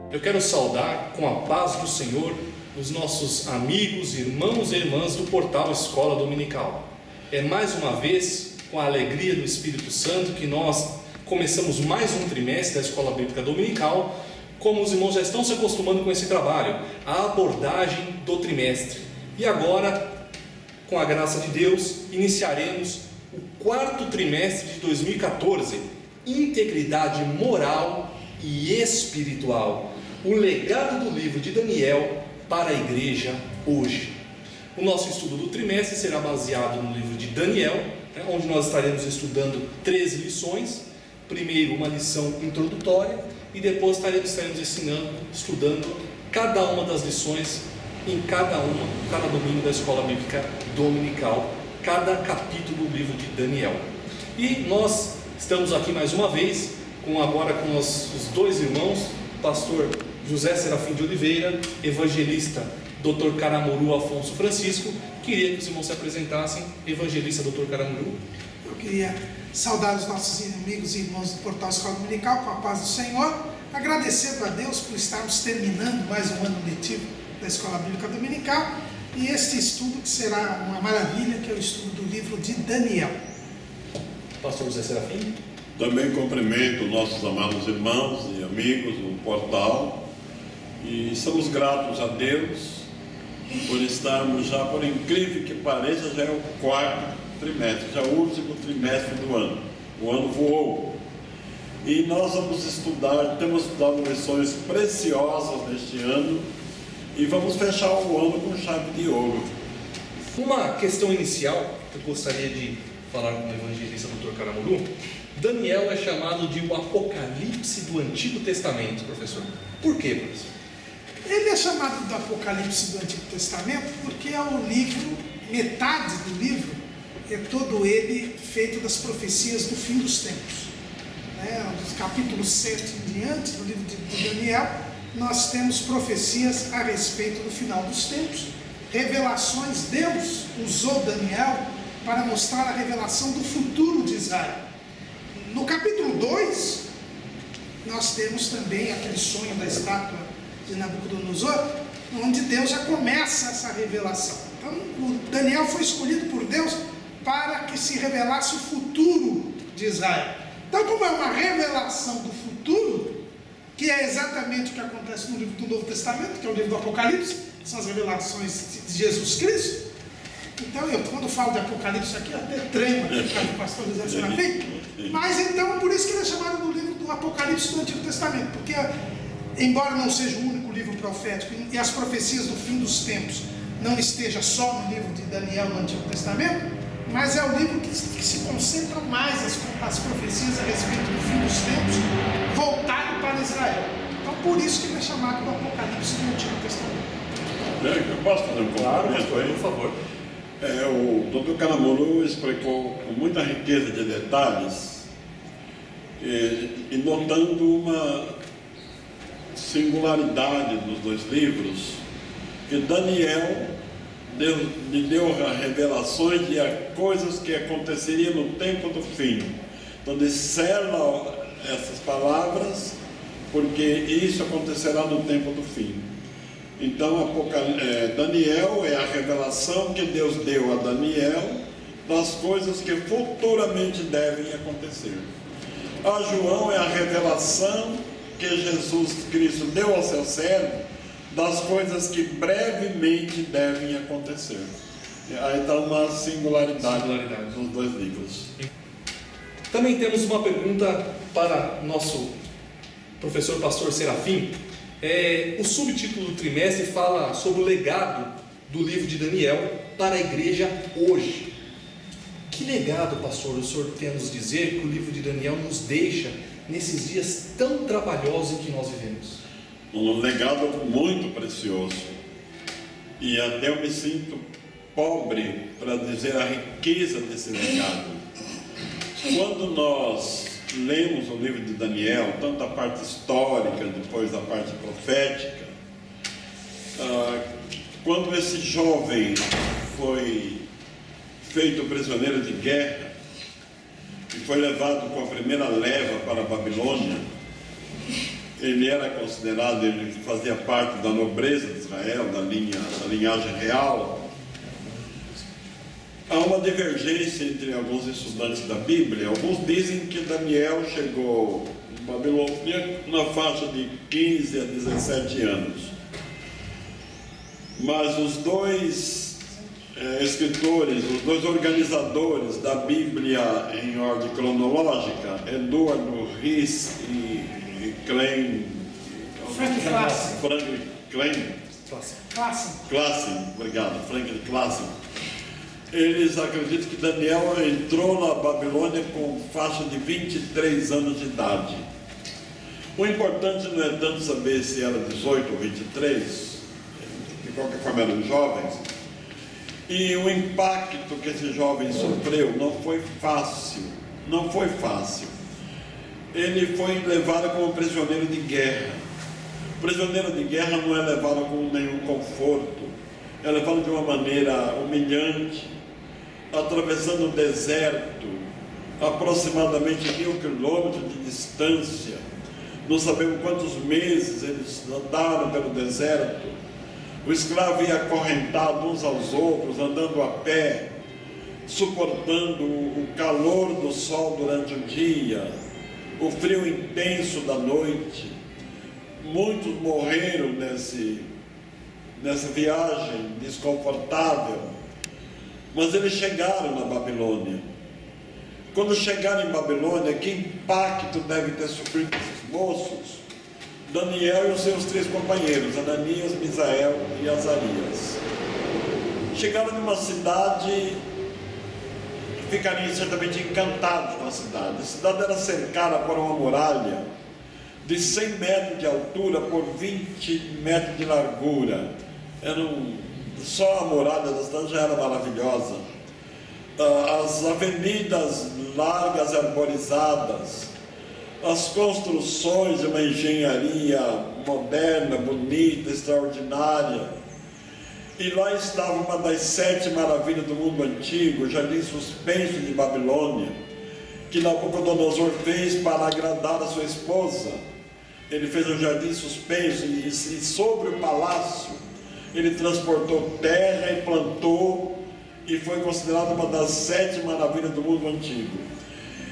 Eu quero saudar com a paz do Senhor os nossos amigos, irmãos e irmãs do portal Escola Dominical. É mais uma vez com a alegria do Espírito Santo que nós começamos mais um trimestre da Escola Bíblica Dominical. Como os irmãos já estão se acostumando com esse trabalho, a abordagem do trimestre. E agora, com a graça de Deus, iniciaremos o quarto trimestre de 2014, Integridade Moral e Espiritual, o legado do livro de Daniel para a igreja hoje. O nosso estudo do trimestre será baseado no livro de Daniel, onde nós estaremos estudando 13 lições. Primeiro uma lição introdutória e depois estaremos estudando cada uma das lições em cada domingo da Escola Bíblica Dominical, cada capítulo do livro de Daniel. E nós estamos aqui mais uma vez agora com os dois irmãos, pastor José Serafim de Oliveira, evangelista Dr. Caramuru Afonso Francisco. Queria que os irmãos se apresentassem. Evangelista Dr. Caramuru. Eu queria saudar os nossos amigos e irmãos do portal Escola Dominical com a paz do Senhor, agradecendo a Deus por estarmos terminando mais um ano letivo da Escola Bíblica Dominical e este estudo que será uma maravilha, que é o estudo do livro de Daniel. Pastor José Serafim. Também cumprimento nossos amados irmãos e amigos do portal e somos gratos a Deus por estarmos já, por incrível que pareça, já é o quarto trimestre, já é o último trimestre do ano. O ano voou e nós vamos estudar, temos dado lições preciosas neste ano e vamos fechar o ano com chave de ouro. Uma questão inicial que eu gostaria de falar com o evangelista Dr. Caramuru. Daniel é chamado de o Apocalipse do Antigo Testamento, professor. Por quê, professor? Ele é chamado do Apocalipse do Antigo Testamento porque é o livro, metade do livro é todo ele feito das profecias do fim dos tempos. Dos capítulos 7 em diante do livro de Daniel, nós temos profecias a respeito do final dos tempos, revelações. Deus usou Daniel para mostrar a revelação do futuro de Israel. No capítulo 2, nós temos também aquele sonho da estátua de Nabucodonosor, onde Deus já começa essa revelação. Então, o Daniel foi escolhido por Deus para que se revelasse o futuro de Israel. Então, como é uma revelação do futuro, que é exatamente o que acontece no livro do Novo Testamento, que é o livro do Apocalipse, que são as revelações de Jesus Cristo. Então, quando falo de Apocalipse aqui, eu até tremo aqui por causa do pastor José Serafim. Mas então, por isso que ele é chamado do livro do Apocalipse do Antigo Testamento, porque embora não seja o único livro profético e as profecias do fim dos tempos não esteja só no livro de Daniel no Antigo Testamento, mas é o livro que se concentra mais as profecias a respeito do fim dos tempos, voltado para Israel. Então, por isso que ele é chamado do Apocalipse do Antigo Testamento. Eu posso fazer um complemento aí? Por favor. O Dr. Caramuru explicou com muita riqueza de detalhes e notando uma singularidade dos dois livros, que Daniel lhe deu revelações de coisas que aconteceriam no tempo do fim. Então ele sela essas palavras porque isso acontecerá no tempo do fim. Então Daniel é a revelação que Deus deu a Daniel das coisas que futuramente devem acontecer. A João é a revelação que Jesus Cristo deu ao seu servo das coisas que brevemente devem acontecer. Aí está uma singularidade dos dois livros. Também temos uma pergunta para nosso professor pastor Serafim. O subtítulo do trimestre fala sobre o legado do livro de Daniel para a igreja hoje. Que legado, pastor, o senhor tem a nos dizer que o livro de Daniel nos deixa nesses dias tão trabalhosos em que nós vivemos? Um legado muito precioso. E até eu me sinto pobre para dizer a riqueza desse legado. Quando nós lemos o livro de Daniel, tanto a parte histórica, depois a parte profética, quando esse jovem foi feito prisioneiro de guerra e foi levado com a primeira leva para a Babilônia, ele era considerado, ele fazia parte da nobreza de Israel, da linhagem real. Há uma divergência entre alguns estudantes da Bíblia. Alguns dizem que Daniel chegou em Babilônia na faixa de 15 a 17 anos. Mas os dois escritores, os dois organizadores da Bíblia em ordem cronológica, Eduardo Ries e Frank Classen, obrigado, Frank Classen. Eles acreditam que Daniel entrou na Babilônia com faixa de 23 anos de idade. O importante não é tanto saber se era 18 ou 23, de qualquer forma eram jovens. E o impacto que esse jovem sofreu não foi fácil. Ele foi levado como prisioneiro de guerra. O prisioneiro de guerra não é levado com nenhum conforto, é levado de uma maneira humilhante, atravessando um deserto, aproximadamente 1000 quilômetros de distância. Não sabemos quantos meses eles andaram pelo deserto. O escravo ia acorrentado uns aos outros, andando a pé, suportando o calor do sol durante o dia, o frio intenso da noite. Muitos morreram nessa viagem desconfortável, mas eles chegaram na Babilônia. Quando chegaram em Babilônia, que impacto deve ter sofrido esses moços? Daniel e os seus 3 companheiros, Ananias, Misael e Azarias. Chegaram numa cidade, ficariam certamente encantados com a cidade. A cidade era cercada por uma muralha de 100 metros de altura por 20 metros de largura. Só a muralha da cidade já era maravilhosa. As avenidas largas e arborizadas, as construções de uma engenharia moderna, bonita, extraordinária. E lá estava uma das 7 maravilhas do mundo antigo, o jardim suspenso de Babilônia, que Nabucodonosor fez para agradar a sua esposa. Ele fez um jardim suspenso e sobre o palácio ele transportou terra e plantou, e foi considerado uma das 7 maravilhas do mundo antigo.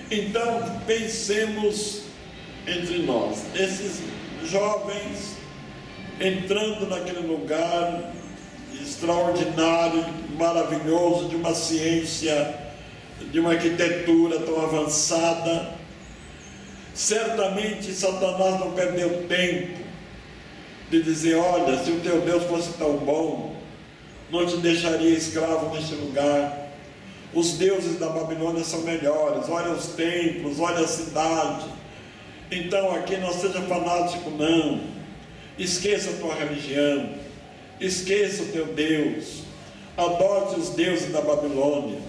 Então, pensemos entre nós, esses jovens entrando naquele lugar extraordinário, maravilhoso, de uma ciência, de uma arquitetura tão avançada. Certamente Satanás não perdeu tempo de dizer: olha, se o teu Deus fosse tão bom, não te deixaria escravo neste lugar. Os deuses da Babilônia são melhores, olha os templos, olha a cidade. Então aqui não seja fanático, não. Esqueça a tua religião, esqueça o teu Deus, adote os deuses da Babilônia,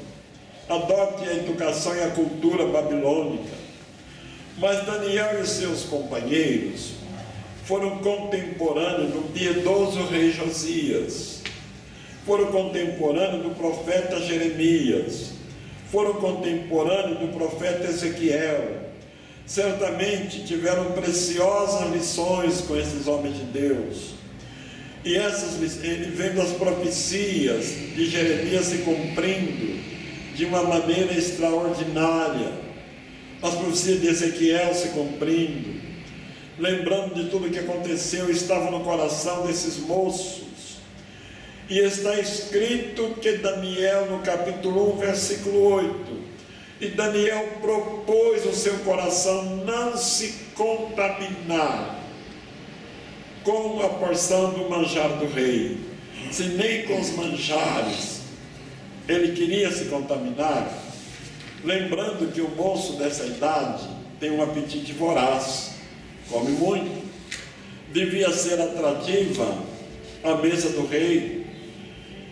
adote a educação e a cultura babilônica. Mas Daniel e os seus companheiros foram contemporâneos do piedoso rei Josias, foram contemporâneos do profeta Jeremias, foram contemporâneos do profeta Ezequiel. Certamente tiveram preciosas lições com esses homens de Deus. E ele vendo as profecias de Jeremias se cumprindo de uma maneira extraordinária, as profecias de Ezequiel se cumprindo, lembrando de tudo que aconteceu, estava no coração desses moços. E está escrito que Daniel, no capítulo 1, versículo 8, e Daniel propôs o seu coração não se contaminar com a porção do manjar do rei, se nem com os manjares ele queria se contaminar, lembrando que o moço dessa idade tem um apetite voraz, come muito, devia ser atrativa a mesa do rei,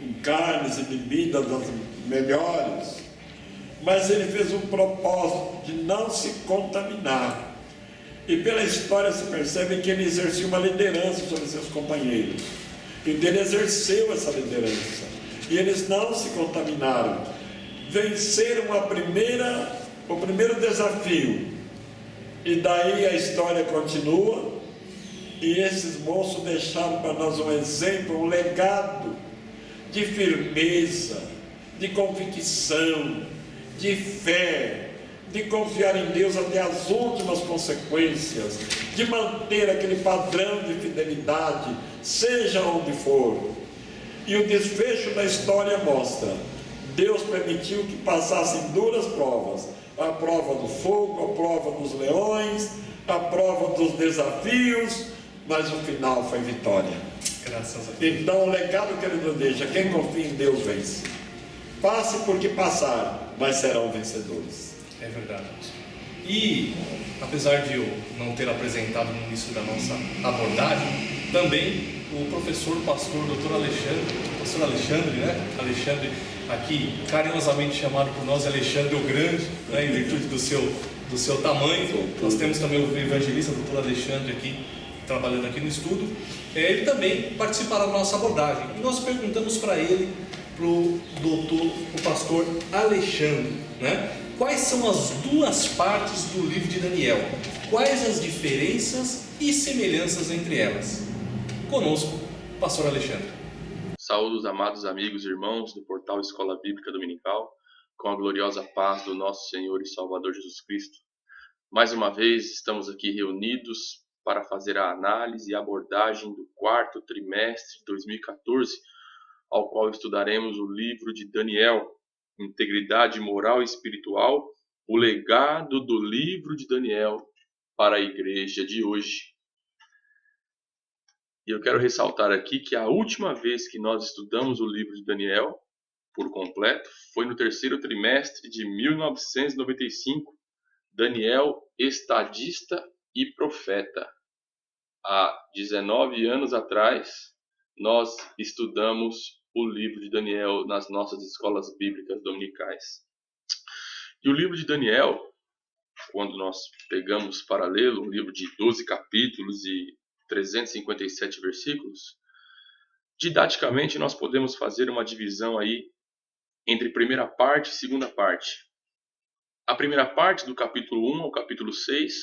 com carnes e bebidas das melhores, mas ele fez um propósito de não se contaminar. E pela história se percebe que ele exercia uma liderança sobre seus companheiros. Então ele exerceu essa liderança. E eles não se contaminaram. Venceram o primeiro desafio. E daí a história continua. E esses moços deixaram para nós um exemplo, um legado de firmeza, de convicção, de fé, de confiar em Deus até as últimas consequências, de manter aquele padrão de fidelidade, seja onde for. E o desfecho da história mostra: Deus permitiu que passassem duras provas, a prova do fogo, a prova dos leões, a prova dos desafios, mas o final foi vitória. Graças a Deus. Então o legado que ele nos deixa: quem confia em Deus vence. Passe porque passar, mas serão vencedores. É verdade. E, apesar de eu não ter apresentado no início da nossa abordagem, também o professor, pastor, doutor Alexandre, pastor Alexandre, né? Alexandre, aqui carinhosamente chamado por nós Alexandre o Grande, né? Em virtude do seu tamanho. Nós temos também o evangelista, doutor Alexandre, aqui, trabalhando aqui no estudo. Ele também participará da nossa abordagem. E nós perguntamos para ele, para o pastor Alexandre, né? Quais são as duas partes do livro de Daniel? Quais as diferenças e semelhanças entre elas? Conosco, pastor Alexandre. Saúde os amados amigos e irmãos do portal Escola Bíblica Dominical, com a gloriosa paz do nosso Senhor e Salvador Jesus Cristo. Mais uma vez estamos aqui reunidos para fazer a análise e abordagem do quarto trimestre de 2014, ao qual estudaremos o livro de Daniel, Integridade Moral e Espiritual, o legado do livro de Daniel para a igreja de hoje. E eu quero ressaltar aqui que a última vez que nós estudamos o livro de Daniel por completo foi no terceiro trimestre de 1995, Daniel, estadista e profeta. Há 19 anos atrás, nós estudamos o livro de Daniel nas nossas escolas bíblicas dominicais. E o livro de Daniel, quando nós pegamos para lê-lo, um livro de 12 capítulos e 357 versículos, didaticamente nós podemos fazer uma divisão aí entre primeira parte e segunda parte. A primeira parte, do capítulo 1 ao capítulo 6,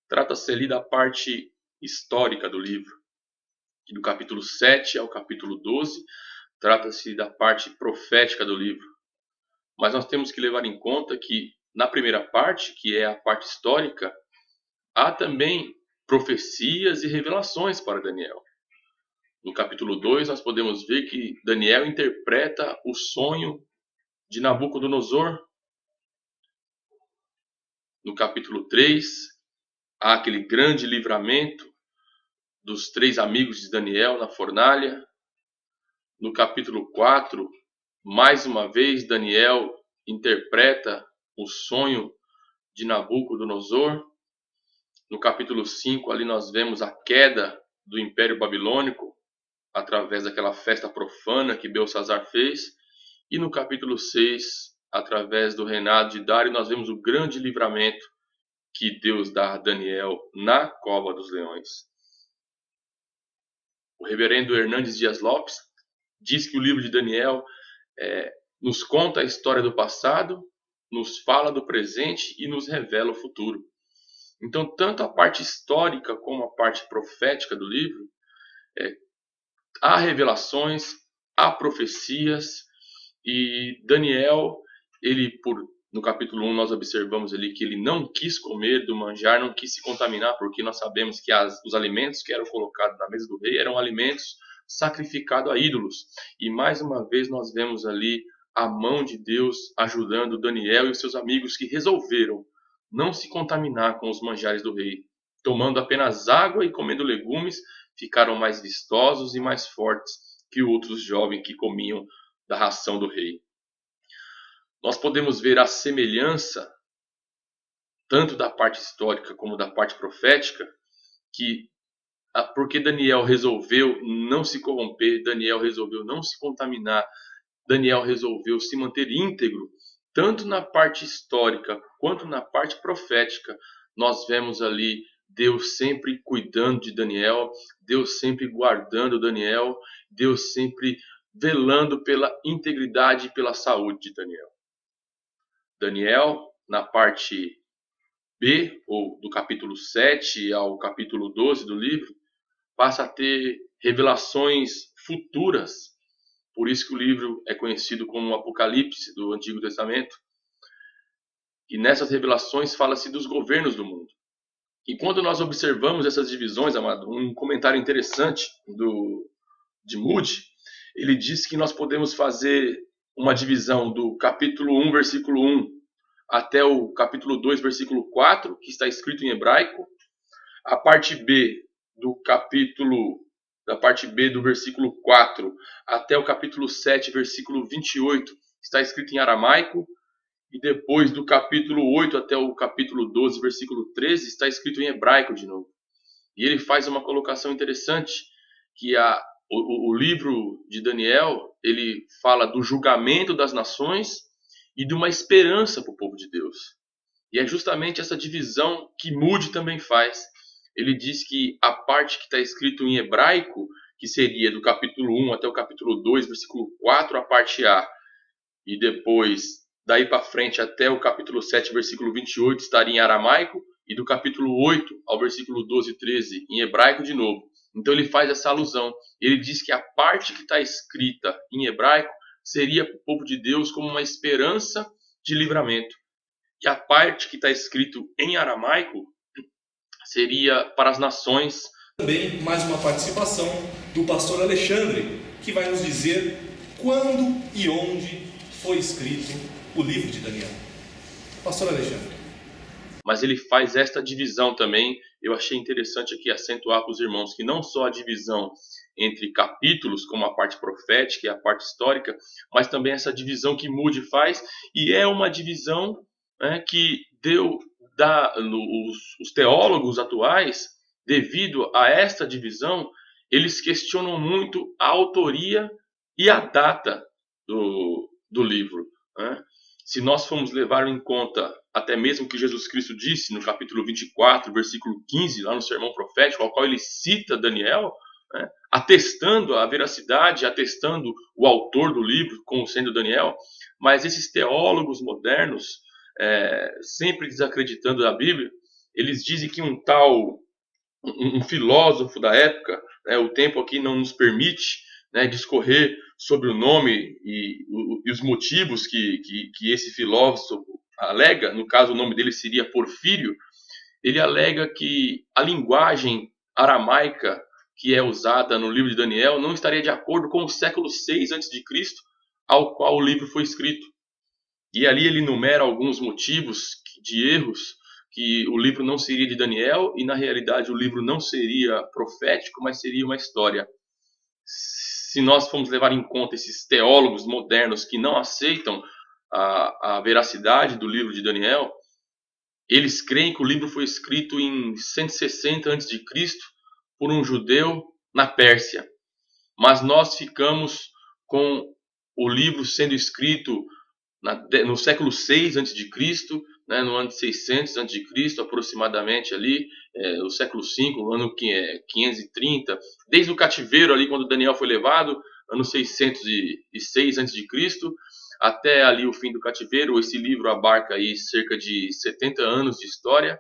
trata-se ali da parte histórica do livro. E do capítulo 7 ao capítulo 12, trata-se da parte profética do livro. Mas nós temos que levar em conta que na primeira parte, que é a parte histórica, há também profecias e revelações para Daniel. No capítulo 2, nós podemos ver que Daniel interpreta o sonho de Nabucodonosor. No capítulo 3, há aquele grande livramento dos 3 amigos de Daniel na fornalha. No capítulo 4, mais uma vez, Daniel interpreta o sonho de Nabucodonosor. No capítulo 5, ali nós vemos a queda do Império Babilônico, através daquela festa profana que Belsazar fez. E no capítulo 6, através do reinado de Dário, nós vemos o grande livramento que Deus dá a Daniel na cova dos leões. O reverendo Hernandes Dias Lopes diz que o livro de Daniel nos conta a história do passado, nos fala do presente e nos revela o futuro. Então, tanto a parte histórica como a parte profética do livro, há revelações, há profecias, e Daniel, no capítulo 1 nós observamos ali que ele não quis comer do manjar, não quis se contaminar, porque nós sabemos que os alimentos que eram colocados na mesa do rei eram alimentos sacrificados a ídolos. E mais uma vez nós vemos ali a mão de Deus ajudando Daniel e os seus amigos, que resolveram não se contaminar com os manjares do rei. Tomando apenas água e comendo legumes, ficaram mais vistosos e mais fortes que outros jovens que comiam da ração do rei. Nós podemos ver a semelhança, tanto da parte histórica como da parte profética, porque Daniel resolveu não se corromper, Daniel resolveu não se contaminar, Daniel resolveu se manter íntegro, tanto na parte histórica quanto na parte profética. Nós vemos ali Deus sempre cuidando de Daniel, Deus sempre guardando Daniel, Deus sempre velando pela integridade e pela saúde de Daniel. Daniel, na parte B, ou do capítulo 7 ao capítulo 12 do livro, passa a ter revelações futuras. Por isso que o livro é conhecido como o Apocalipse do Antigo Testamento. E nessas revelações fala-se dos governos do mundo. E quando nós observamos essas divisões, amado, um comentário interessante de Moody, ele diz que nós podemos fazer uma divisão do capítulo 1, versículo 1, até o capítulo 2, versículo 4, que está escrito em hebraico. A parte B da parte B do versículo 4 até o capítulo 7, versículo 28, está escrito em aramaico. E depois do capítulo 8 até o capítulo 12, versículo 13, está escrito em hebraico de novo. E ele faz uma colocação interessante, que o livro de Daniel, ele fala do julgamento das nações e de uma esperança para o povo de Deus. E é justamente essa divisão que Moody também faz. Ele diz que a parte que está escrito em hebraico, que seria do capítulo 1 até o capítulo 2, versículo 4, a parte A, e depois daí para frente até o capítulo 7, versículo 28, estaria em aramaico, e do capítulo 8 ao versículo 12 e 13 em hebraico de novo. Então ele faz essa alusão. Ele diz que a parte que está escrita em hebraico seria para o povo de Deus como uma esperança de livramento. E a parte que está escrito em aramaico seria para as nações. Também mais uma participação do pastor Alexandre, que vai nos dizer quando e onde foi escrito o livro de Daniel. Pastor Alexandre. Mas ele faz esta divisão também. Eu achei interessante aqui acentuar para os irmãos que não só a divisão entre capítulos, como a parte profética e a parte histórica, mas também essa divisão que Moody faz, e é uma divisão que os teólogos atuais, devido a esta divisão, eles questionam muito a autoria e a data do livro. Se nós formos levar em conta até mesmo o que Jesus Cristo disse no capítulo 24, versículo 15, lá no sermão profético, ao qual ele cita Daniel, atestando a veracidade, atestando o autor do livro como sendo Daniel, mas esses teólogos modernos, sempre desacreditando a Bíblia, eles dizem que um filósofo da época, o tempo aqui não nos permite discorrer sobre o nome e os motivos que esse filósofo alega. No caso, o nome dele seria Porfírio. Ele alega que a linguagem aramaica que é usada no livro de Daniel não estaria de acordo com o século 6 a.C., ao qual o livro foi escrito. E ali ele enumera alguns motivos de erros, que o livro não seria de Daniel, e na realidade o livro não seria profético, mas seria uma história. Se nós formos levar em conta esses teólogos modernos que não aceitam a veracidade do livro de Daniel, eles creem que o livro foi escrito em 160 a.C. por um judeu na Pérsia. Mas nós ficamos com o livro sendo escrito no século 6 a.C., no ano de 600 a.C., aproximadamente ali, o século 5, o ano 530, desde o cativeiro ali, quando Daniel foi levado, ano 606 a.C., até ali o fim do cativeiro. Esse livro abarca aí cerca de 70 anos de história,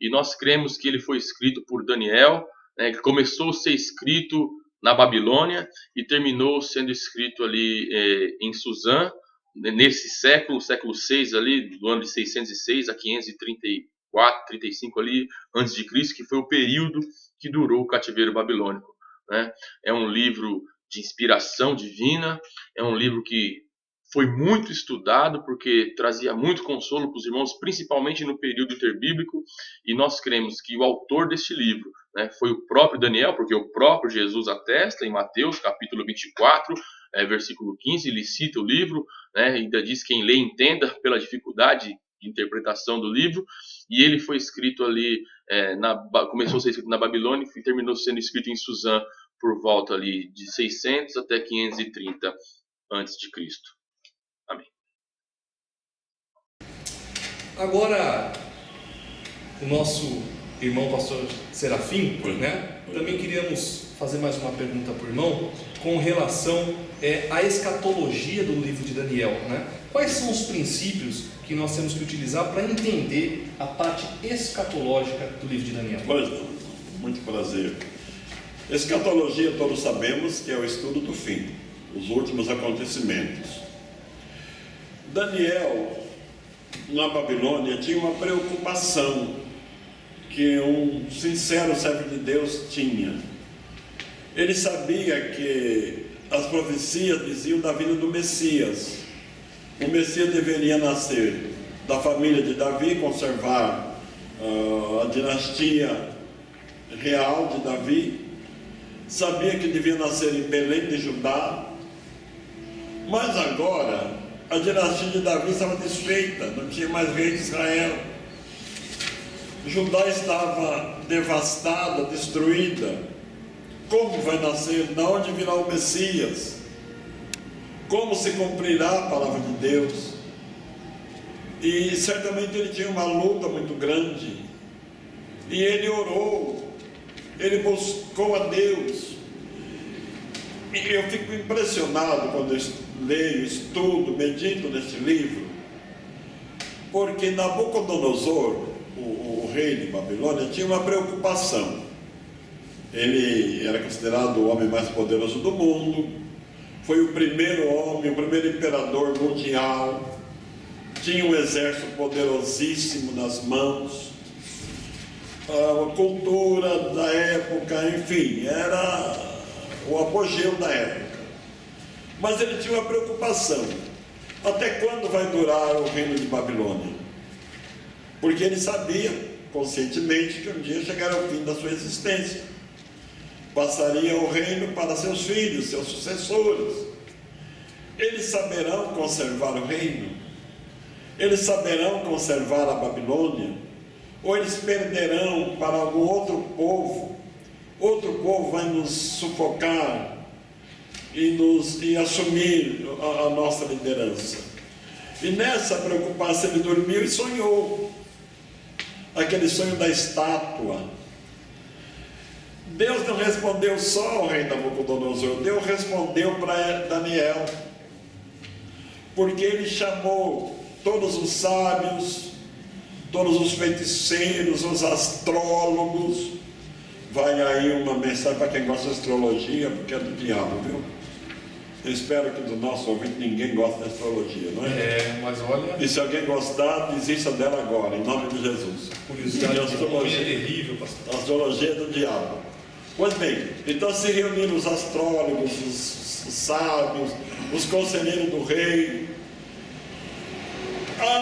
e nós cremos que ele foi escrito por Daniel, que começou a ser escrito na Babilônia e terminou sendo escrito ali em Suzã, nesse século 6 ali, do ano de 606 a 534, 35 ali, antes de Cristo, que foi o período que durou o cativeiro babilônico. É um livro de inspiração divina, é um livro que foi muito estudado, porque trazia muito consolo para os irmãos, principalmente no período interbíblico, e nós cremos que o autor deste livro foi o próprio Daniel, porque o próprio Jesus atesta em Mateus, capítulo 24, versículo 15, ele cita o livro, ainda diz: quem lê entenda, pela dificuldade de interpretação do livro, e ele foi escrito ali, começou a ser escrito na Babilônia e terminou sendo escrito em Suzã por volta ali de 600 até 530 a.C. Amém. Agora, o nosso irmão pastor Serafim, também queríamos fazer mais uma pergunta para o irmão com relação à escatologia do livro de Daniel. Quais são os princípios que nós temos que utilizar para entender a parte escatológica do livro de Daniel? Pois, muito prazer. Escatologia, todos sabemos que é o estudo do fim, os últimos acontecimentos. Daniel, na Babilônia, tinha uma preocupação que um sincero servo de Deus tinha. Ele sabia que as profecias diziam da vinda do Messias. O Messias deveria nascer da família de Davi, conservar a dinastia real de Davi. Sabia que devia nascer em Belém de Judá. Mas agora a dinastia de Davi estava desfeita, não tinha mais rei de Israel. Judá estava devastada, destruída. Como vai nascer? De onde virá o Messias? Como se cumprirá a palavra de Deus? E certamente ele tinha uma luta muito grande. E ele orou, ele buscou a Deus. E eu fico impressionado quando eu leio, estudo, medito neste livro, porque Nabucodonosor, o rei de Babilônia, tinha uma preocupação. Ele era considerado o homem mais poderoso do mundo, foi o primeiro homem, o primeiro imperador mundial, tinha um exército poderosíssimo nas mãos, a cultura da época, enfim, era o apogeu da época. Mas ele tinha uma preocupação: até quando vai durar o reino de Babilônia? Porque ele sabia conscientemente que um dia chegaria ao fim da sua existência, passaria o reino para seus filhos, seus sucessores. Eles saberão conservar o reino? Eles saberão conservar a Babilônia? Ou eles perderão para algum outro povo? Outro povo vai nos sufocar e assumir a nossa liderança. E nessa preocupação ele dormiu e sonhou aquele sonho da estátua. Deus não respondeu só ao rei Nabucodonosor, Deus respondeu para Daniel, porque ele chamou todos os sábios, todos os feiticeiros, os astrólogos. Vai aí uma mensagem para quem gosta de astrologia, porque é do diabo, viu? Eu espero que do nosso ouvinte ninguém goste de astrologia, não é? Mas olha... E se alguém gostar, desista dela agora, em nome de Jesus. Curiosidade, a astrologia é terrível, pastor. A astrologia é do diabo. Pois bem, então se reuniram os astrólogos, os sábios, os conselheiros do rei. Há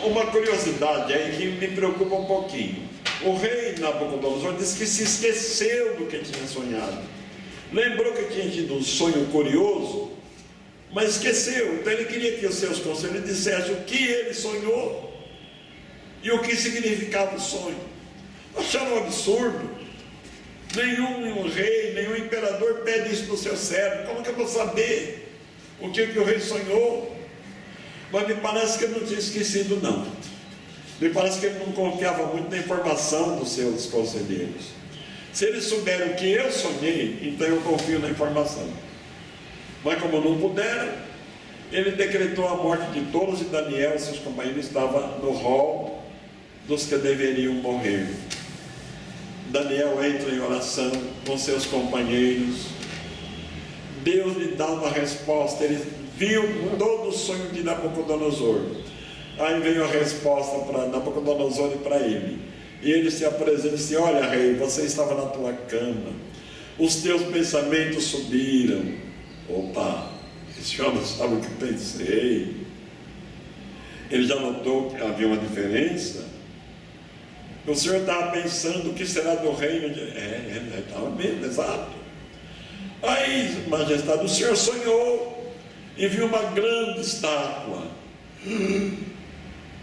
uma curiosidade aí que me preocupa um pouquinho. O rei Nabucodonosor disse que se esqueceu do que tinha sonhado. Lembrou que tinha tido um sonho curioso, mas esqueceu. Então ele queria que os seus conselheiros dissessem o que ele sonhou e o que significava o sonho. Acharam um absurdo. Nenhum rei, nenhum imperador pede isso do seu servo. Como que eu vou saber o que o rei sonhou? Mas me parece que ele não tinha esquecido, não. Me parece que ele não confiava muito na informação dos seus conselheiros. Se eles souberam o que eu sonhei, então eu confio na informação. Mas como não puderam, ele decretou a morte de todos, e Daniel e seus companheiros estavam no rol dos que deveriam morrer. Daniel entra em oração com seus companheiros. Deus lhe dá uma resposta. Ele viu todo o sonho de Nabucodonosor. Aí veio a resposta para Nabucodonosor e para ele. E ele se apresenta e disse: olha, rei, você estava na tua cama, os teus pensamentos subiram. Opa, esse homem sabe o que pensei. Ele já notou que havia uma diferença. O senhor estava pensando o que será do reino de... estava mesmo, exato. Aí, majestade, o senhor sonhou e viu uma grande estátua.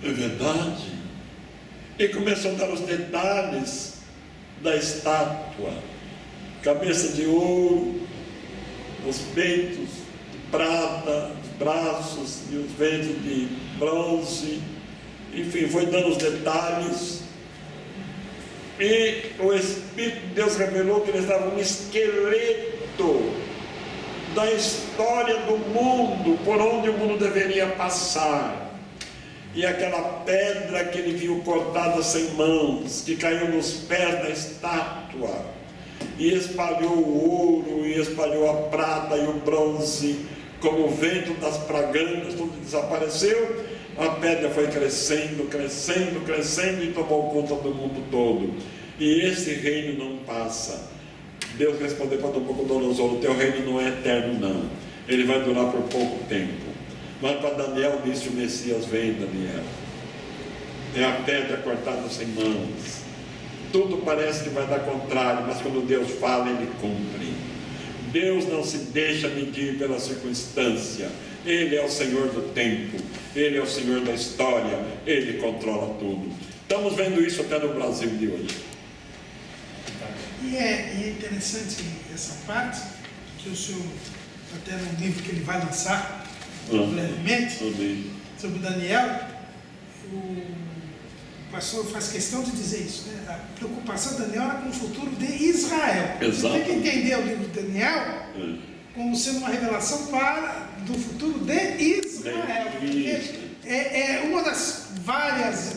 É verdade. E começou a dar os detalhes da estátua: cabeça de ouro, os peitos de prata, os braços e os ventres de bronze. Enfim, foi dando os detalhes. E o Espírito de Deus revelou que eles davam um esqueleto da história do mundo, por onde o mundo deveria passar. E aquela pedra que ele viu cortada sem mãos, que caiu nos pés da estátua, e espalhou o ouro, e espalhou a prata e o bronze, como o vento das pragandas, tudo desapareceu. A pedra foi crescendo, crescendo, crescendo e tomou conta do mundo todo. E esse reino não passa. Deus respondeu para Nabucodonosor: o teu reino não é eterno, não. Ele vai durar por pouco tempo. Mas para Daniel disse: o Messias vem, Daniel. É a pedra cortada sem mãos. Tudo parece que vai dar contrário, mas quando Deus fala, Ele cumpre. Deus não se deixa medir pela circunstância. Ele é o Senhor do tempo, Ele é o Senhor da história, Ele controla tudo. Estamos vendo isso até no Brasil de hoje. E é interessante essa parte, que o senhor, até no livro que ele vai lançar, brevemente, sobre Daniel, o pastor faz questão de dizer isso, né? A preocupação de Daniel era com o futuro de Israel. Você tem que entender o livro de Daniel como sendo uma revelação do futuro de Israel. Porque é uma das várias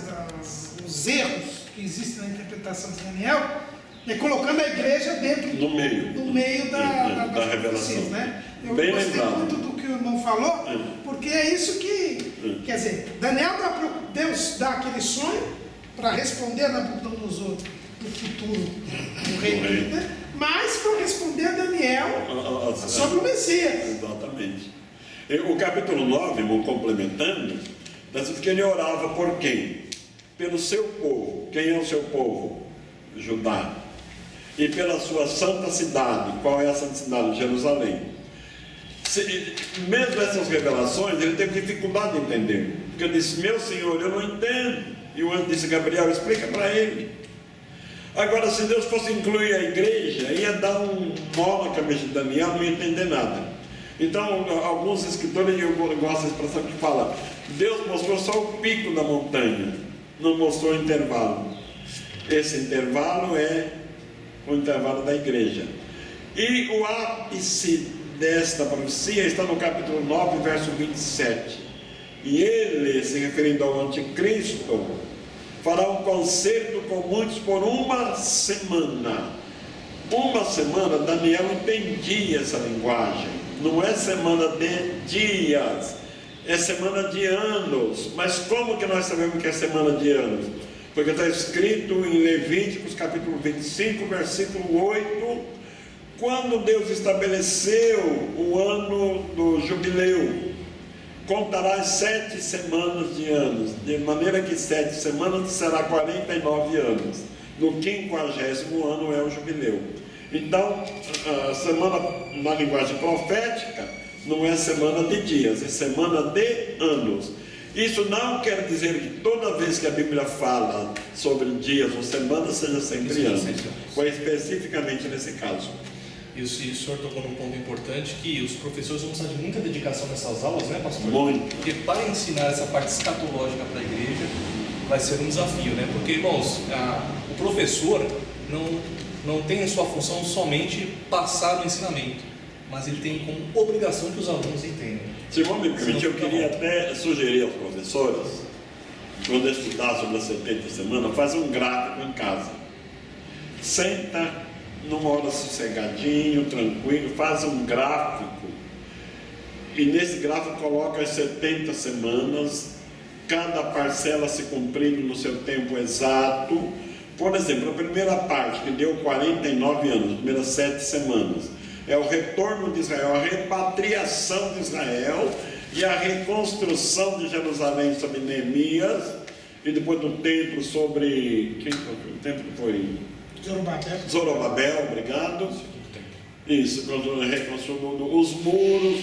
os erros que existem na interpretação de Daniel, é colocando a igreja dentro do meio da revelação. Né? Eu Bem gostei lembrado. muito do que o irmão falou, porque é isso que, quer dizer, Deus dá aquele sonho para responder a Nabucodonosor no futuro do reino, né? Mas para responder a Daniel sobre o Messias. Exatamente. O capítulo 9, vou complementando, diz que ele orava por quem? Pelo seu povo. Quem é o seu povo? Judá. E pela sua santa cidade. Qual é a santa cidade? Jerusalém. Mesmo essas revelações, ele teve dificuldade de entender. Porque ele disse: meu Senhor, eu não entendo. E o anjo disse: Gabriel, explica para ele. Agora, se Deus fosse incluir a igreja, ia dar um nó na cabeça de Daniel, não ia entender nada. Então, alguns escritores, eu gosto da expressão que fala: Deus mostrou só o pico da montanha, não mostrou o intervalo. Esse intervalo é o intervalo da igreja. E o ápice desta profecia está no capítulo 9, verso 27. E ele, se referindo ao anticristo, fará um concerto com muitos por uma semana. Uma semana, Daniel entendia essa linguagem. Não é semana de dias, é semana de anos. Mas como que nós sabemos que é semana de anos? Porque está escrito em Levíticos capítulo 25, versículo 8, quando Deus estabeleceu o ano do jubileu, contarás 7 semanas de anos, de maneira que 7 semanas será 49 anos. No 50º ano é o jubileu. Então, a semana na linguagem profética não é semana de dias, é semana de anos. Isso não quer dizer que toda vez que a Bíblia fala sobre dias ou semanas seja sempre anos. Foi especificamente nesse caso. E o senhor tocou num ponto importante, que os professores vão precisar de muita dedicação nessas aulas, né, pastor? Muito. Porque para ensinar essa parte escatológica para a igreja vai ser um desafio, né? Porque, irmãos, o professor não tem em sua função somente passar o ensinamento, mas ele tem como obrigação que os alunos entendam. Se vão me permitir, eu queria até sugerir aos professores, quando estudar sobre as 70 semanas, faz um gráfico em casa. Senta numa hora sossegadinho, tranquilo, faz um gráfico. E nesse gráfico coloca as 70 semanas, cada parcela se cumprindo no seu tempo exato. Por exemplo, a primeira parte, que deu 49 anos, as primeiras 7 semanas, é o retorno de Israel, a repatriação de Israel e a reconstrução de Jerusalém sobre Neemias, e depois do templo sobre... Quem foi? O templo foi... Zorobabel, obrigado. Isso, quando reconstruiu os muros,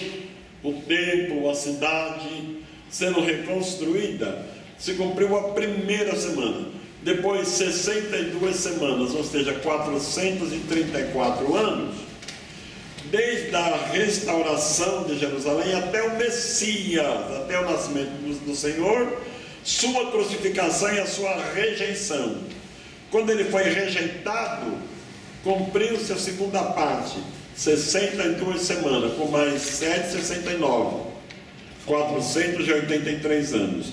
o templo, a cidade sendo reconstruída, se cumpriu a primeira semana. Depois 62 semanas, ou seja, 434 anos, desde a restauração de Jerusalém até o Messias, até o nascimento do Senhor, sua crucificação e a sua rejeição. Quando ele foi rejeitado, cumpriu-se a segunda parte, 62 semanas, com mais 7, 69, 483 anos.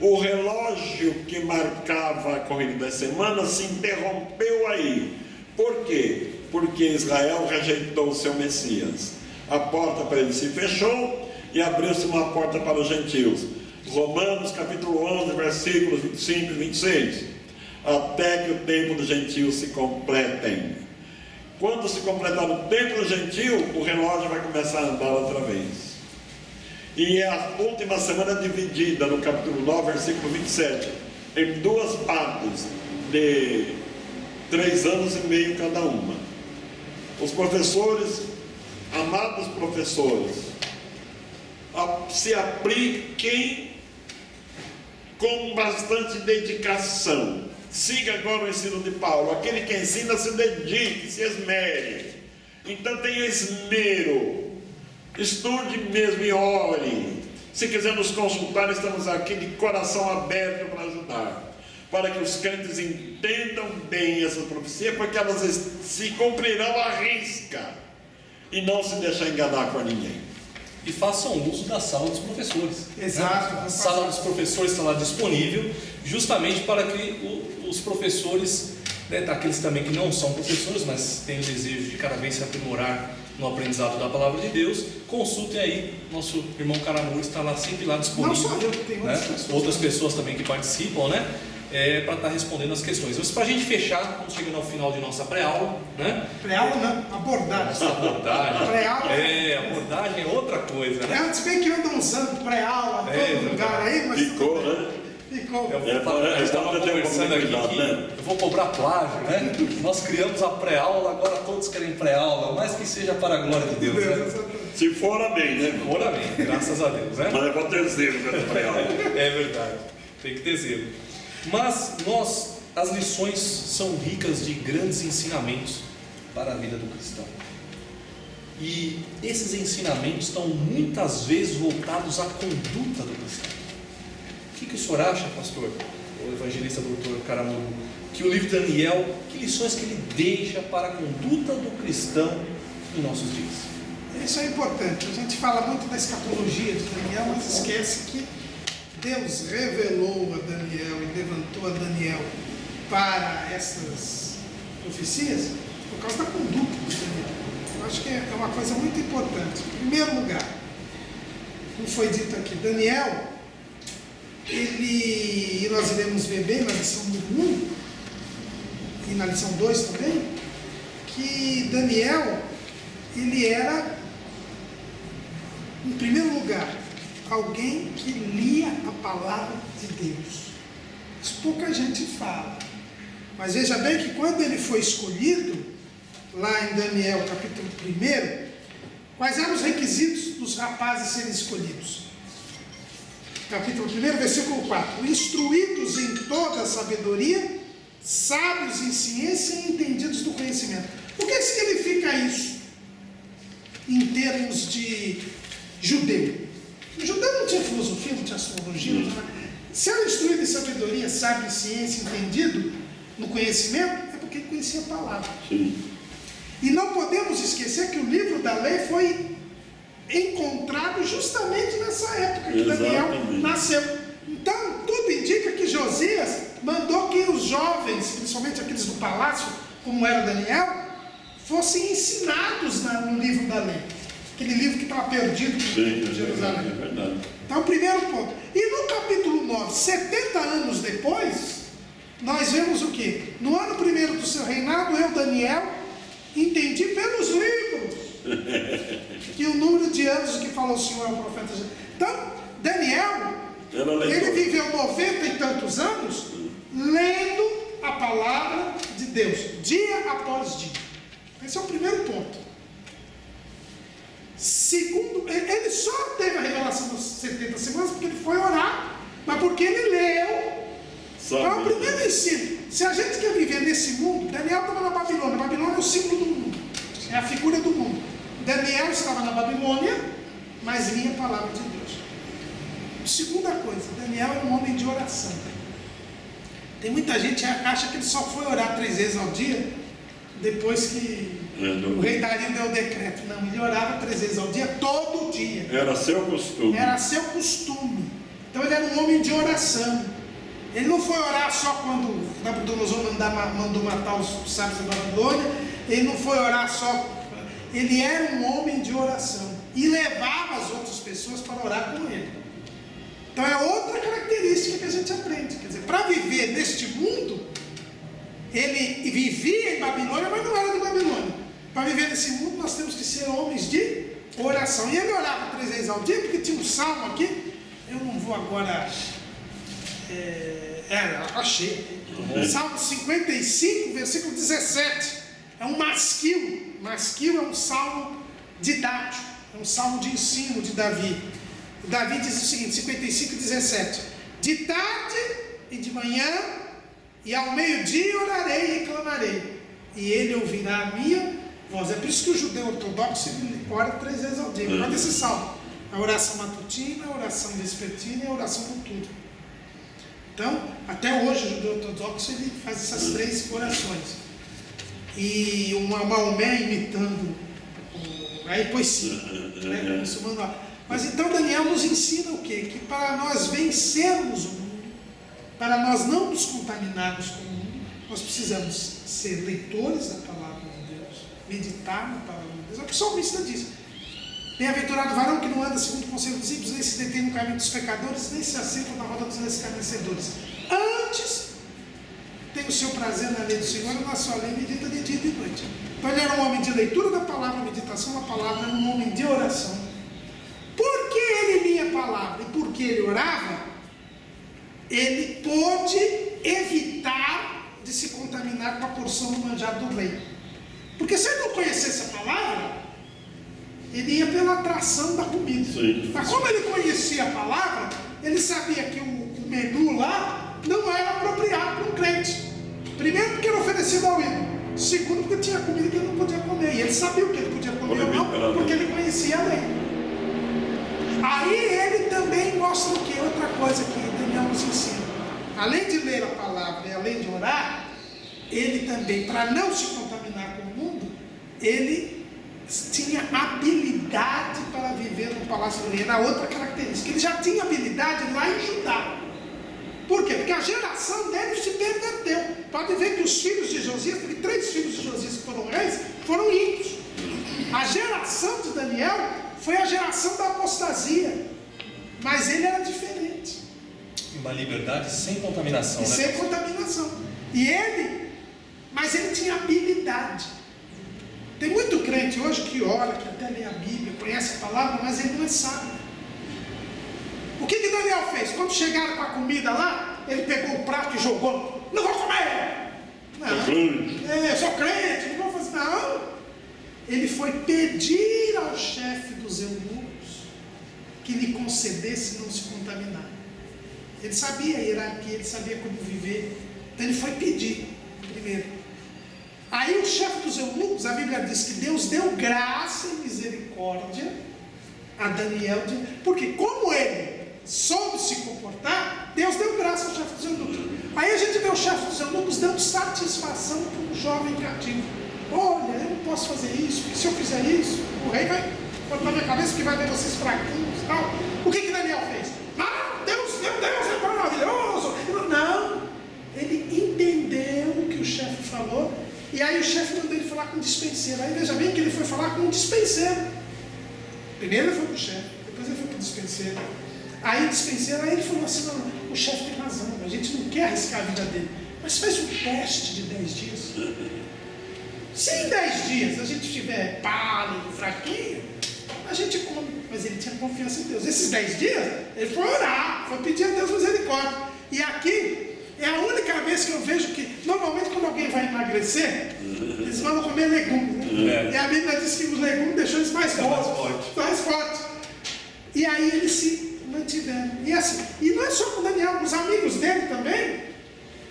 O relógio que marcava a corrida das semanas se interrompeu aí. Por quê? porque Israel rejeitou o seu Messias. A porta para ele se fechou e abriu-se uma porta para os gentios. Romanos capítulo 11, versículos 25 e 26. Até que o tempo dos gentios se completem. Quando se completar o tempo do gentio, o relógio vai começar a andar outra vez. E a última semana é dividida no capítulo 9, versículo 27, em duas partes de 3 anos e meio cada uma. Os professores, amados professores, se apliquem com bastante dedicação. Siga agora o ensino de Paulo. Aquele que ensina se dedique, se esmere. Então tenha esmero. Estude mesmo e ore. Se quiser nos consultar, estamos aqui de coração aberto para ajudar. Para que os crentes entendam bem essa profecia, porque elas se cumprirão à risca. E não se deixar enganar por ninguém. E façam uso da sala dos professores. Exato. A sala dos professores está lá disponível, justamente para que os professores, aqueles também que não são professores, mas têm o desejo de cada vez se aprimorar no aprendizado da palavra de Deus, consultem aí. Nosso irmão Caramuru está lá sempre lá disponível. Não só eu, tem outras pessoas também que participam, para estar respondendo as questões. Mas para a gente fechar, estamos chegando ao final de nossa pré-aula, Pré-aula não, abordagem. Nossa abordagem. Pré-aula. Abordagem é outra coisa, Antes bem que andam usando pré-aula em todo lugar aí, mas ficou, né? Ficou. Eu estava conversando aqui que eu vou cobrar plágio, Nós criamos a pré-aula, agora todos querem pré-aula, mas que seja para a glória de Deus, Se for, amém, né? Se for, amém, graças a Deus, Mas é para ter zelo nessa pré-aula. É verdade, tem que ter zelo. Mas as lições são ricas de grandes ensinamentos para a vida do cristão. E esses ensinamentos estão muitas vezes voltados à conduta do cristão. O que o senhor acha, pastor, o evangelista doutor Caramuru, que o livro de Daniel, que lições que ele deixa para a conduta do cristão em nossos dias? Isso é importante. A gente fala muito da escatologia de Daniel, mas esquece que Deus revelou a Daniel e levantou a Daniel para essas profecias por causa da conduta de Daniel. Eu acho que é uma coisa muito importante. Em primeiro lugar, como foi dito aqui, Daniel, e nós iremos ver bem na lição 1 e na lição 2 também, que Daniel, ele era, em primeiro lugar, alguém que lia a palavra de Deus. Isso pouca gente fala. Mas veja bem que quando ele foi escolhido, lá em Daniel capítulo 1, quais eram os requisitos dos rapazes serem escolhidos? Capítulo 1, versículo 4. Instruídos em toda a sabedoria, sábios em ciência e entendidos do conhecimento. O que significa isso em termos de judeu? O judeu não tinha filosofia, não tinha astrologia, não tinha... Se era instruído em sabedoria, sábio em ciência, entendido no conhecimento, é porque ele conhecia a palavra. Sim. E não podemos esquecer que o livro da lei foi encontrado justamente nessa época que Daniel nasceu. Então, tudo indica que Josias mandou que os jovens, principalmente aqueles do palácio, como era Daniel, fossem ensinados no livro da lei. Aquele livro que estava perdido em Jerusalém. É verdade. Então, primeiro ponto. E no capítulo 9, 70 anos depois, nós vemos o quê? No ano primeiro do seu reinado, eu, Daniel, entendi pelos livros que o número de anos que falou o Senhor é o profeta. Então, Daniel, ele viveu 90 e tantos anos lendo a palavra de Deus, dia após dia. Esse é o primeiro ponto. Segundo, ele só teve a revelação das 70 semanas porque ele foi orar, mas porque ele leu. Então, é o primeiro ensino. Se a gente quer viver nesse mundo, Daniel estava na Babilônia. A Babilônia é o símbolo do mundo, é a figura do mundo. Daniel estava na Babilônia, mas lia a palavra de Deus. Segunda coisa, Daniel era um homem de oração. Tem muita gente que acha que ele só foi orar 3 vezes ao dia, depois que o rei Dario deu o decreto. Não, ele orava 3 vezes ao dia, todo dia. Era seu costume. Era seu costume. Então ele era um homem de oração. Ele não foi orar só quando Nabucodonosor mandou matar os sábios da Babilônia. Ele não foi orar só. Ele era um homem de oração e levava as outras pessoas para orar com ele. Então é outra característica que a gente aprende. Quer dizer, para viver neste mundo, ele vivia em Babilônia, mas não era de Babilônia. Para viver nesse mundo, nós temos que ser homens de oração. E ele orava 3 vezes ao dia, porque tinha um salmo aqui. Eu não vou agora... achei. Salmo 55, versículo 17. É um masquil. Masquil é um salmo didático. É um salmo de ensino de Davi. Davi diz o seguinte, 55, 17. De tarde e de manhã e ao meio-dia orarei e clamarei, e ele ouvirá a minha voz. É por isso que o judeu ortodoxo ora 3 vezes ao dia. Olha esse salmo. A oração matutina, a oração vespertina e a oração noturna. Então, até hoje o judeu ortodoxo ele faz essas 3 orações. E o Maomé imitando aí poesia, né, o muçulmano. Mas então Daniel nos ensina o quê? Que para nós vencermos o mundo, para nós não nos contaminarmos com o mundo, nós precisamos ser leitores da palavra de Deus, meditar na palavra de Deus. É o que o salmista diz. Bem-aventurado o varão que não anda segundo o conselho dos ímpios, nem se detém no caminho dos pecadores, nem se assenta na roda dos escarnecedores. Antes, tem o seu prazer na lei do Senhor, e na sua lei medita de dia e de noite. Então ele era um homem de leitura da palavra, meditação da palavra, era um homem de oração. Porque ele lia a palavra e porque ele orava, ele pôde evitar de se contaminar com a porção do manjar do rei. Porque se ele não conhecesse a palavra, ele ia pela atração da comida. Sim. Mas como ele conhecia a palavra, ele sabia que o menu lá não era apropriado para um crente. Primeiro porque era oferecido ao ídolo. Segundo porque tinha comida que ele não podia comer. E ele sabia o que ele podia comer ou não, porque ele conhecia a lei. Aí ele também mostra o que? Outra coisa que Daniel nos ensina. Além de ler a palavra e além de orar, ele também, para não se contaminar com o mundo, ele tinha habilidade para viver no palácio do rei. Era outra característica. Ele já tinha habilidade lá em Judá. Por quê? Porque a geração dele se perverteu. Pode ver que os filhos de Josias, teve 3 filhos de Josias que foram reis, foram ímpios. A geração de Daniel foi a geração da apostasia, mas ele era diferente. Uma liberdade sem contaminação, né? Sem contaminação. Mas ele tinha habilidade. Tem muito crente hoje que ora, que até lê a Bíblia, conhece a palavra, mas ele não é sábio. O que Daniel fez? Quando chegaram com a comida lá, ele pegou o prato e jogou. Não vou comer! Não, eu sou crente, não vou fazer. Não. Ele foi pedir ao chefe dos eunucos que lhe concedesse não se contaminar. Ele sabia a hierarquia, ele sabia como viver. Então ele foi pedir primeiro. Aí o chefe dos eunucos, a Bíblia diz que Deus deu graça e misericórdia a Daniel. Porque como ele soube se comportar, Deus deu graça ao chefe dos eunucos. Aí a gente vê o chefe dos eunucos dando satisfação para um jovem cativo. Olha, eu não posso fazer isso, porque se eu fizer isso, o rei vai cortar minha cabeça, porque vai ver vocês fraquinhos e tal. O que Daniel fez? Ah, Deus é maravilhoso. Não, ele entendeu o que o chefe falou, e aí o chefe mandou ele falar com o dispenseiro. Aí veja bem que ele foi falar com o dispenseiro. Primeiro ele foi para o chefe, depois ele foi para o dispenseiro. Aí o dispenseiro, aí ele falou assim, não, o chefe tem razão, a gente não quer arriscar a vida dele, mas faz um teste de 10 dias. Se em 10 dias a gente estiver pálido, fraquinho, a gente come. Mas ele tinha confiança em Deus. Esses 10 dias, ele foi orar, foi pedir a Deus misericórdia. E aqui é a única vez que eu vejo que, normalmente quando alguém vai emagrecer, eles vão comer legumes. Né? E a Bíblia diz que os legumes deixam eles mais fortes. Mais fortes. E aí eles se mantiveram. E assim, e não é só com Daniel, os amigos dele também,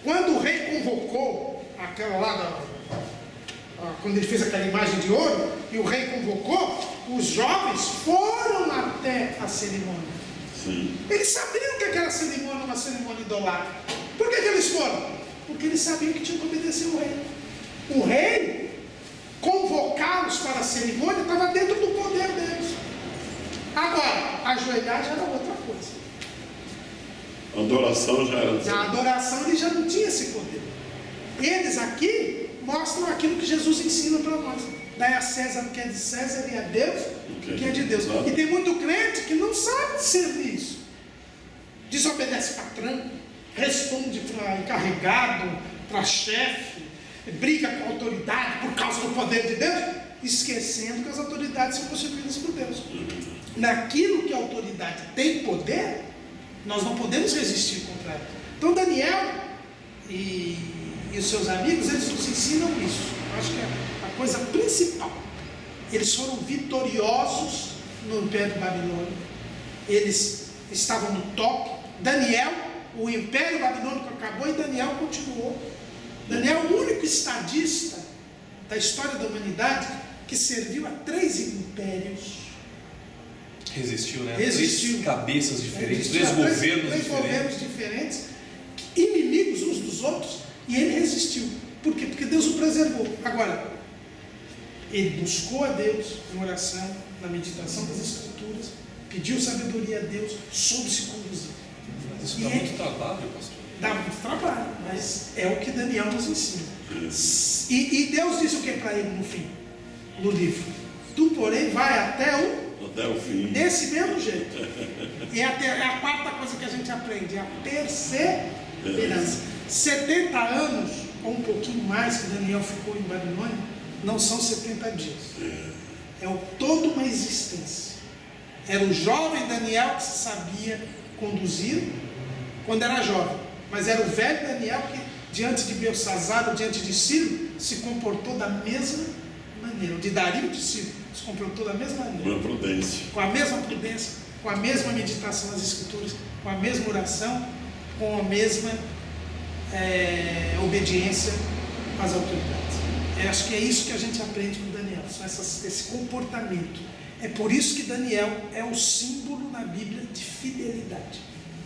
quando o rei convocou aquela lá quando ele fez aquela imagem de ouro, e o rei convocou, os jovens foram até a cerimônia. Sim. Eles sabiam que aquela cerimônia era uma cerimônia idolatra. Por que eles foram? Porque eles sabiam que tinham que obedecer o rei. O rei, convocá-los para a cerimônia, estava dentro do poder deles. Agora, ajoelhar já era outra coisa. A adoração já era Na adoração ele já não tinha esse poder. Eles aqui mostram aquilo que Jesus ensina para nós. Dai a César o que é de César e a Deus o que é de Deus. E tem muito crente que não sabe discernir isso. Desobedece patrão, responde para encarregado, para chefe, briga com a autoridade por causa do poder de Deus, esquecendo que as autoridades são constituídas por Deus. Naquilo que a autoridade tem poder, nós não podemos resistir contra ela. Então Daniel e os seus amigos, eles nos ensinam isso. Eu acho que é a coisa principal. Eles foram vitoriosos no Império Babilônico. Eles estavam no top. Daniel, o Império Babilônico acabou e Daniel continuou. Daniel é o único estadista da história da humanidade que serviu a 3 impérios. Resistiu, né? Resistiu. 3 cabeças diferentes, Resistiu 3 governos três diferentes. governos diferentes, inimigos uns dos outros, e ele resistiu. Por quê? Porque Deus o preservou. Agora, ele buscou a Deus em oração, na meditação das Escrituras, pediu sabedoria a Deus, soube se conduzir. Mas isso dá muito trabalho, pastor. Dá muito trabalho, mas é o que Daniel nos ensina. E Deus disse o que para ele no fim, no livro? Tu, porém, vai até o fim. Desse mesmo jeito. É a quarta coisa que a gente aprende, a perseverança. 70 anos, ou um pouquinho mais, que Daniel ficou em Babilônia, não são 70 dias. É toda uma existência. Era o jovem Daniel que se sabia conduzir quando era jovem. Mas era o velho Daniel que, diante de Belsazar ou diante de Ciro, se comportou da mesma maneira. O de Dario de Ciro se comportou da mesma maneira. Uma prudência. Com a mesma prudência, com a mesma meditação nas Escrituras, com a mesma oração, com a mesma obediência às autoridades. Eu acho que é isso que a gente aprende com Daniel, são esse comportamento. É por isso que Daniel é o símbolo na Bíblia de fidelidade.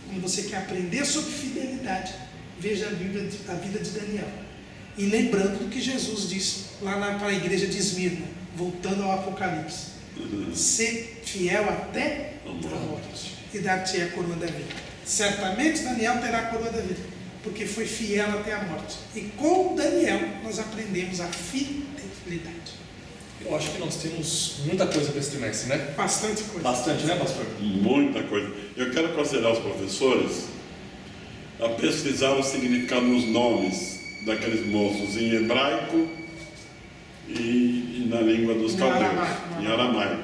Quando você quer aprender sobre fidelidade, veja a vida de Daniel. E lembrando do que Jesus disse lá para a igreja de Esmirna, voltando ao Apocalipse: ser fiel até a morte, e dar-te a coroa da vida. Certamente Daniel terá a coroa da vida, porque foi fiel até a morte. E com Daniel nós aprendemos a fidelidade. Eu acho que nós temos muita coisa para esse trimestre, né? Bastante coisa. Bastante, né, pastor? Muita coisa. Eu quero aconselhar os professores a pesquisar o significado dos nomes daqueles moços em hebraico e na língua dos caldeus, em aramaico.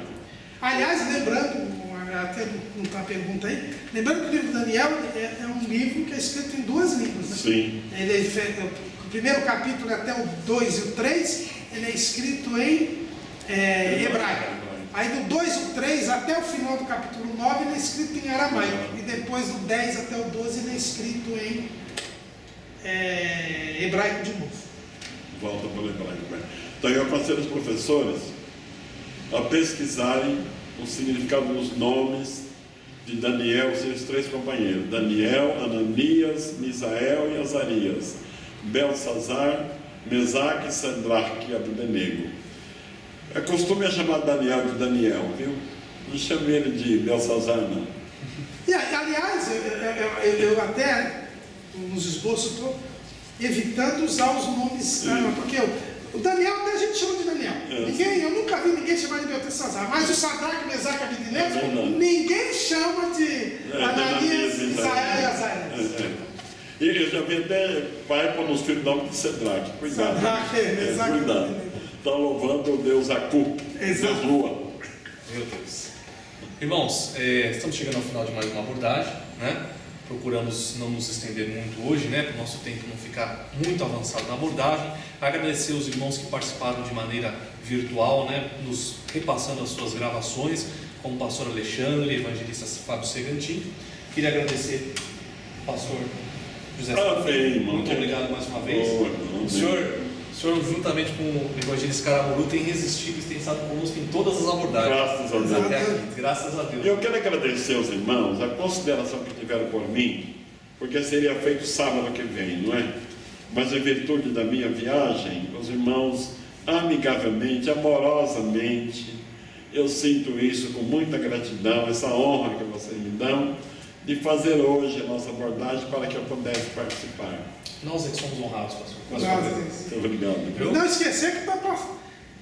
Aliás, lembrando, até não está a pergunta aí, lembrando que o livro de Daniel é um livro que é escrito em 2 línguas, né? Sim. O primeiro capítulo até o 2 e o 3, ele é escrito em hebraico. Aí do 2 e o 3 até o final do capítulo 9, ele é escrito em aramaico. E depois do 10 até o 12, ele é escrito em hebraico de novo. Volta para o hebraico. Então eu aconselho os professores a pesquisarem o significado dos nomes de Daniel e seus 3 companheiros: Daniel, Ananias, Misael e Azarias, Belsazar, Mesaque, Sadraque e Abdenego. É costume chamar Daniel de Daniel, viu? Não chame ele de Belsazar, não. E, aliás, eu até nos esboços estou evitando usar os nomes, porque o Daniel até a gente chama de Daniel. Eu nunca vi ninguém chamar de Beltesazar, mas o Sadraque, Mesaque e Abdenego, ninguém chama de Ananias, Misael e Azarias. E eu já vi até pai pôr nos filhos o nome de Sadraque. Cuidado. Sadraque, Mesaque. Cuidado. Está louvando o Deus Acu, Deus Lua. Meu Deus. Irmãos, estamos chegando ao final de mais uma abordagem, né? Procuramos não nos estender muito hoje, né? Para o nosso tempo não ficar muito avançado na abordagem. Agradecer os irmãos que participaram de maneira virtual, né? Nos repassando as suas gravações, como o pastor Alexandre, evangelista Fábio Segantin. Queria agradecer ao pastor José. Muito obrigado mais uma vez. O senhor, juntamente com o evangelista Caramuru, tem resistido e tem estado conosco em todas as abordagens. Graças a Deus. Até aqui. Graças a Deus. Eu quero agradecer aos irmãos a consideração que tiveram por mim, porque seria feito sábado que vem, não é? Mas em virtude da minha viagem, os irmãos amigavelmente, amorosamente, eu sinto isso com muita gratidão, essa honra que vocês me dão de fazer hoje a nossa abordagem para que eu pudesse participar. Nós é que somos honrados, pastor. Muito obrigado. Viu? Não esquecer que está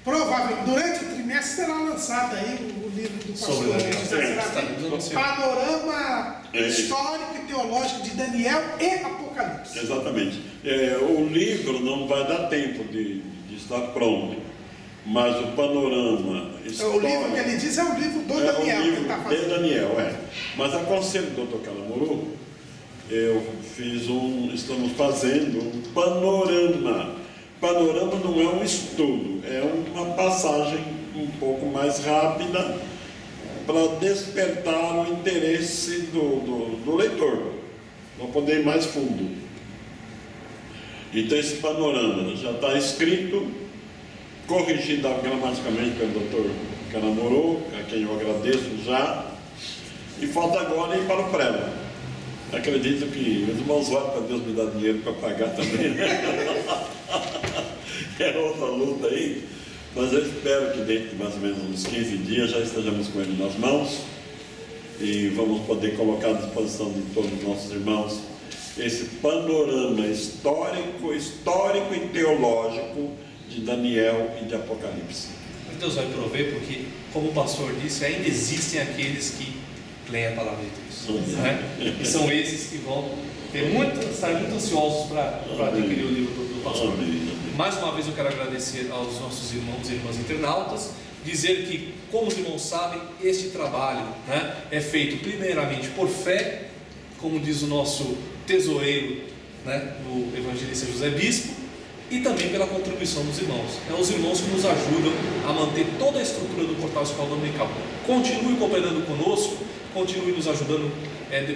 provável, durante o trimestre será lançado aí o livro do pastor Sobre Daniel. José Serafim, Panorama Histórico e Teológico de Daniel e Apocalipse. Exatamente. O livro não vai dar tempo de estar pronto, mas o panorama histórico... O livro que ele diz é o livro do Daniel o que ele livro está de fazendo. Daniel, Mas aconselho o Dr. Calamuru, estamos fazendo um panorama. Panorama não é um estudo, é uma passagem um pouco mais rápida para despertar o interesse do leitor, para poder ir mais fundo. Então esse panorama já está escrito, corrigido gramaticamente pelo Dr. Calamuru, a quem eu agradeço já, e falta agora ir para o prelo. Acredito que os irmãos olham para Deus me dar dinheiro para pagar também, né? É outra luta aí, mas eu espero que dentro de mais ou menos uns 15 dias já estejamos com ele nas mãos e vamos poder colocar à disposição de todos os nossos irmãos esse panorama histórico e teológico de Daniel e de Apocalipse. Mas Deus vai prover, porque, como o pastor disse, ainda existem aqueles que leem a palavra de Deus, né? E são esses que vão estar muito ansiosos para adquirir o livro do pastor. Mais uma vez eu quero agradecer aos nossos irmãos e irmãs internautas, dizer que, como os irmãos sabem, este trabalho, né, é feito primeiramente por fé, como diz o nosso tesoureiro, né, o evangelista José Bispo, e também pela contribuição dos irmãos. É os irmãos que nos ajudam a manter toda a estrutura do Portal Escola Dominical. Continue cooperando conosco, continue nos ajudando,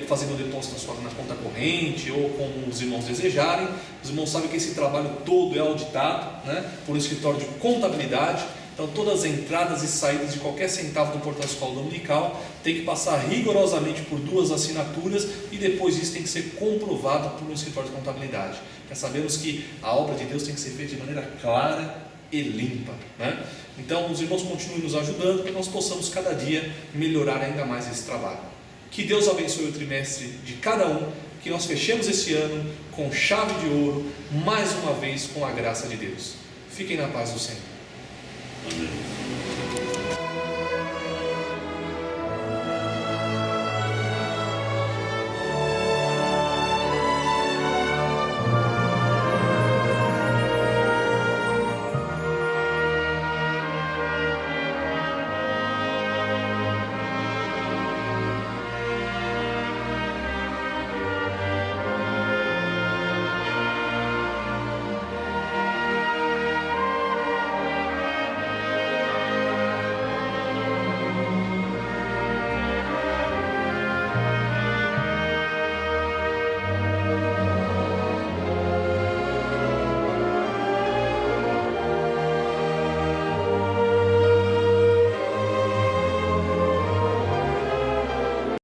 fazendo depósito na conta corrente ou como os irmãos desejarem. Os irmãos sabem que esse trabalho todo é auditado, né, por um escritório de contabilidade. Então todas as entradas e saídas de qualquer centavo do Portal Escola Dominical tem que passar rigorosamente por 2 assinaturas e depois isso tem que ser comprovado por um escritório de contabilidade. Sabemos que a obra de Deus tem que ser feita de maneira clara e limpa, né? Então os irmãos continuem nos ajudando para que nós possamos cada dia melhorar ainda mais esse trabalho. Que Deus abençoe o trimestre de cada um, que nós fechemos esse ano com chave de ouro, mais uma vez com a graça de Deus. Fiquem na paz do Senhor. Amém.